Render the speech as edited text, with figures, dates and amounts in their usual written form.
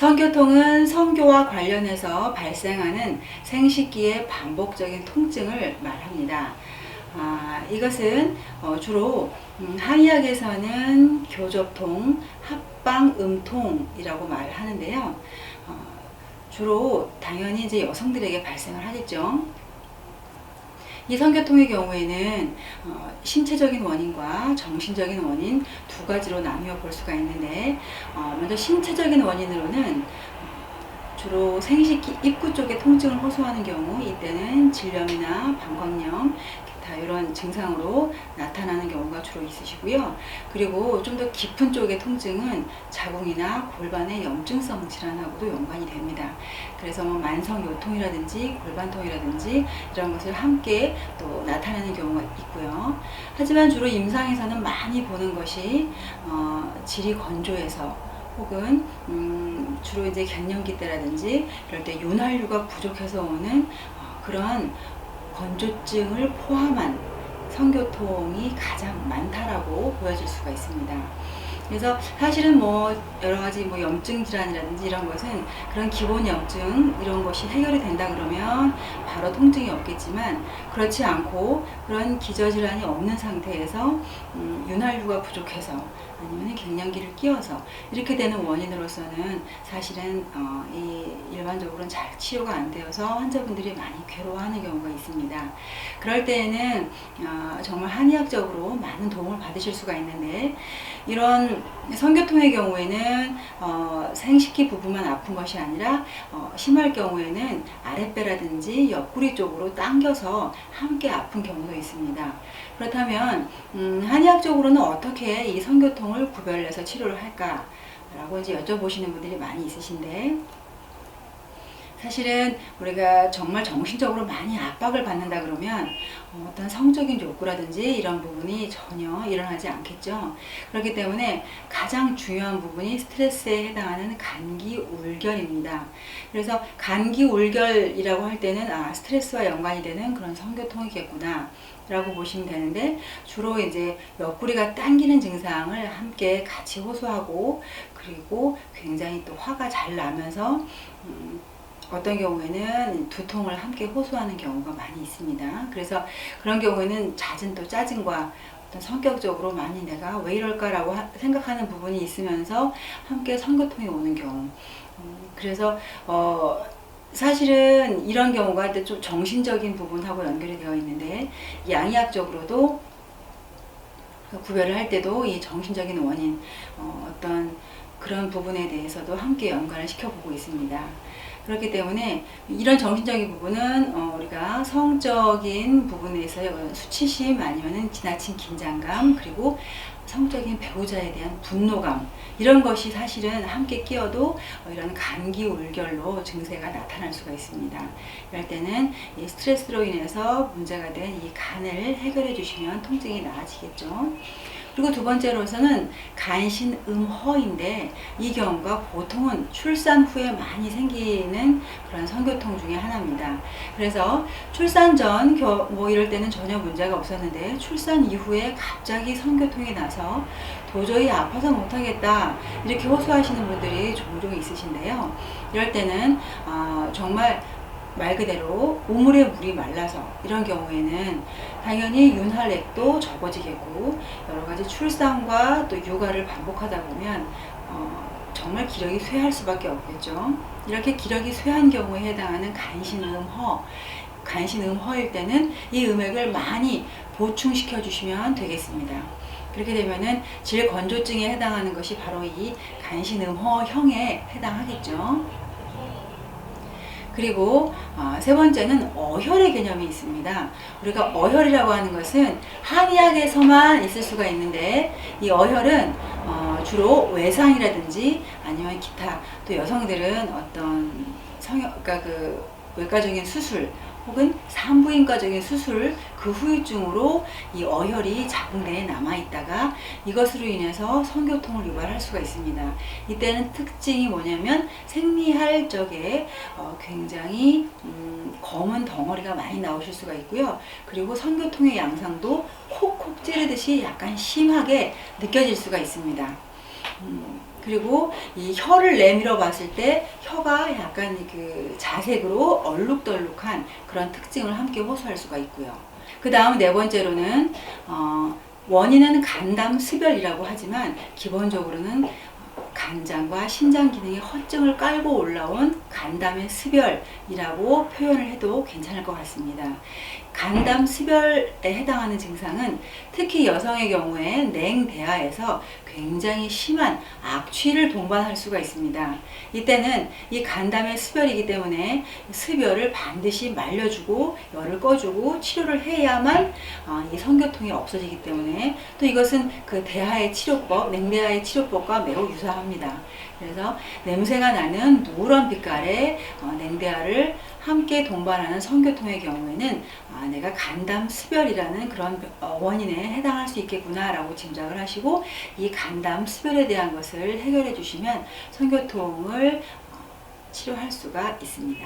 성교통은 성교와 관련해서 발생하는 생식기의 반복적인 통증을 말합니다. 이것은 주로 한의학에서는 교접통, 합방음통이라고 말하는데요. 주로 당연히 이제 여성들에게 발생을 하겠죠. 이 성교통의 경우에는 신체적인 원인과 정신적인 원인 두 가지로 나누어 볼 수가 있는데, 먼저 신체적인 원인으로는 주로 생식기 입구 쪽에 통증을 호소하는 경우, 이때는 질염이나 방광염, 기타 이런 증상으로 나타나는 경우가 주로 있으시고요. 그리고 좀 더 깊은 쪽의 통증은 자궁이나 골반의 염증성 질환하고도 연관이 됩니다. 그래서 만성 요통이라든지 골반통이라든지 이런 것을 함께 또 나타내는 경우가 있고요. 하지만 주로 임상에서는 많이 보는 것이 질이 건조해서 혹은 주로 이제 갱년기 때라든지 이럴 때 윤활유가 부족해서 오는 그런 건조증을 포함한 성교통이 가장 많다라고 보여질 수가 있습니다. 그래서 사실은 여러 가지 염증 질환이라든지 이런 것은 그런 기본 염증 이런 것이 해결이 된다 그러면 바로 통증이 없겠지만, 그렇지 않고 그런 기저질환이 없는 상태에서 윤활유가 부족해서 아니면 갱년기를 끼워서 이렇게 되는 원인으로서는 사실은 일반적으로는 잘 치료가 안 되어서 환자분들이 많이 괴로워하는 경우가 있습니다. 그럴 때에는 정말 한의학적으로 많은 도움을 받으실 수가 있는데, 이런 성교통의 경우에는 생식기 부분만 아픈 것이 아니라 심할 경우에는 아랫배라든지 옆구리 쪽으로 당겨서 함께 아픈 경우도 있습니다. 그렇다면 한의학적으로는 어떻게 이 성교통을 구별해서 치료를 할까라고 이제 여쭤보시는 분들이 많이 있으신데, 사실은 우리가 정말 정신적으로 많이 압박을 받는다 그러면 어떤 성적인 욕구라든지 이런 부분이 전혀 일어나지 않겠죠. 그렇기 때문에 가장 중요한 부분이 스트레스에 해당하는 간기울결입니다. 그래서 간기울결이라고 할 때는 스트레스와 연관이 되는 그런 성교통이겠구나 라고 보시면 되는데, 주로 이제 옆구리가 당기는 증상을 함께 같이 호소하고, 그리고 굉장히 또 화가 잘 나면서 어떤 경우에는 두통을 함께 호소하는 경우가 많이 있습니다. 그래서 그런 경우에는 잦은 또 짜증과 어떤 성격적으로 많이 내가 왜 이럴까라고 생각하는 부분이 있으면서 함께 성교통이 오는 경우. 그래서 사실은 이런 경우가 좀 정신적인 부분하고 연결이 되어 있는데, 양의학적으로도 구별을 할 때도 이 정신적인 원인, 어떤 그런 부분에 대해서도 함께 연관을 시켜보고 있습니다. 그렇기 때문에 이런 정신적인 부분은 우리가 성적인 부분에서 수치심 아니면 지나친 긴장감, 그리고 성적인 배우자에 대한 분노감, 이런 것이 사실은 함께 끼어도 이런 간기울결로 증세가 나타날 수가 있습니다. 이럴 때는 이 스트레스로 인해서 문제가 된 이 간을 해결해 주시면 통증이 나아지겠죠. 그리고 두 번째로서는 간신음허인데, 이 경우가 보통은 출산 후에 많이 생기는 그런 성교통 중에 하나입니다. 그래서 출산 전 이럴 때는 전혀 문제가 없었는데, 출산 이후에 갑자기 성교통이 나서 도저히 아파서 못하겠다 이렇게 호소하시는 분들이 종종 있으신데요. 이럴 때는 정말 말 그대로 우물에 물이 말라서, 이런 경우에는 당연히 윤활액도 적어지겠고, 여러 가지 출산과 또 육아를 반복하다 보면 정말 기력이 쇠할 수밖에 없겠죠. 이렇게 기력이 쇠한 경우에 해당하는 간신음허일 때는 이 음액을 많이 보충시켜 주시면 되겠습니다. 그렇게 되면은 질건조증에 해당하는 것이 바로 이 간신음허형에 해당하겠죠. 그리고 세 번째는 어혈의 개념이 있습니다. 우리가 어혈이라고 하는 것은 한의학에서만 있을 수가 있는데, 이 어혈은 주로 외상이라든지 아니면 기타, 또 여성들은 어떤 그러니까 그 외과적인 수술 혹은 산부인과적인 수술 그 후유증으로 이 어혈이 자궁 내에 남아있다가 이것으로 인해서 성교통을 유발할 수가 있습니다. 이때는 특징이 뭐냐면 생리할 적에 굉장히 검은 덩어리가 많이 나오실 수가 있고요. 그리고 성교통의 양상도 콕콕 찌르듯이 약간 심하게 느껴질 수가 있습니다. 그리고 이 혀를 내밀어 봤을 때 혀가 약간 그 자색으로 얼룩덜룩한 그런 특징을 함께 호소할 수가 있고요. 그 다음 네 번째로는 원인은 간담습열이라고 하지만 기본적으로는 간장과 신장 기능의 허증을 깔고 올라온 간담의 습열이라고 표현을 해도 괜찮을 것 같습니다. 간담습열에 해당하는 증상은 특히 여성의 경우에 냉대하에서 굉장히 심한 악취를 동반할 수가 있습니다. 이때는 이 간담의 습열이기 때문에 습열을 반드시 말려주고 열을 꺼주고 치료를 해야만 이 성교통이 없어지기 때문에 또 이것은 그 대하의 치료법, 냉대하의 치료법과 매우 유사합니다. 그래서 냄새가 나는 누런 빛깔의 냉대하를 함께 동반하는 성교통의 경우에는 내가 간담습열이라는 그런 원인에 해당할 수 있겠구나 라고 짐작을 하시고 이 간담습열에 대한 것을 해결해 주시면 성교통을 치료할 수가 있습니다.